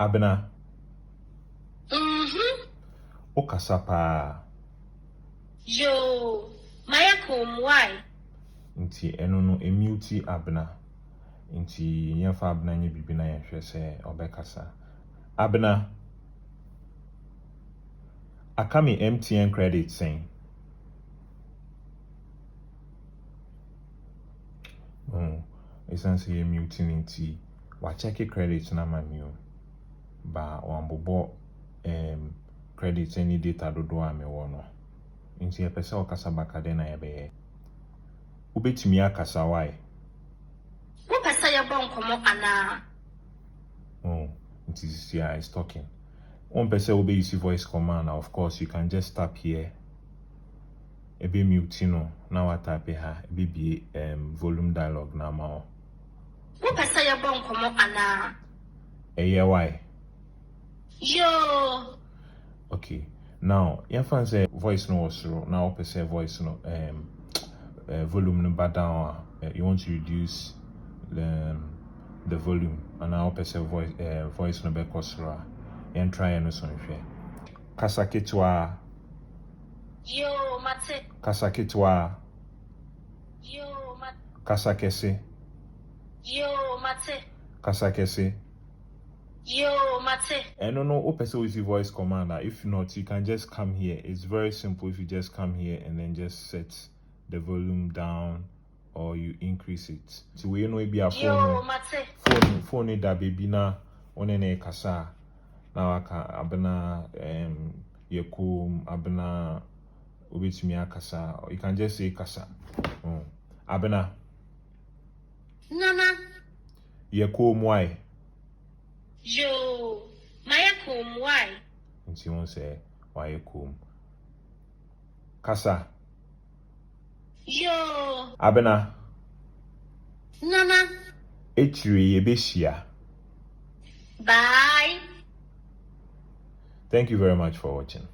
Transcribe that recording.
Abena. O kasa pa. Yo, maya komm, why? Nti eno no emute Abena. Nti nyefa Abena nye bibi na yehwe se obekasa. Abena. Akami MTN credit saying. Essentially muting nti wa check credit na mami ba wambobo credit any data dodow a me wo no. Nti epese okasa bakade na yebeye. Wobetumi akasa why? Wokasa ya bonkomo ana. It is yeah, it's talking. One person will be use voice command. Now, of course, you can just tap here. A be mute, now I tap here. A be volume dialogue now. Mao. Wokasa ya bonkomo ana. Yeah, why? Yo. Okay. Now, your fan say voice no was through. Now, person voice no volume no bad down. You want to reduce the volume, and now person voice no be kosra. And try and so Kasa ketwa. Yo, mate. Kasa ketwa. Yo, mate. Kasa kɛse. Yo, mate. Kasa kɛse. Yo, mate. And no, open with your voice command. If not, you can just come here. It's very simple. If you just come here and then just set the volume down or you increase it. So we know it be a phone. Yo, mate. Phone that baby na one kasa. Now Abena komm, Abena Wobetumi akasa. You can just say kasa. Abena. Nana. Komm why? Yo, maya komm, why? And she won't say why komm. Kasa. Yo. Abena. Nana. Akyire yebehyia. Bye. Thank you very much for watching.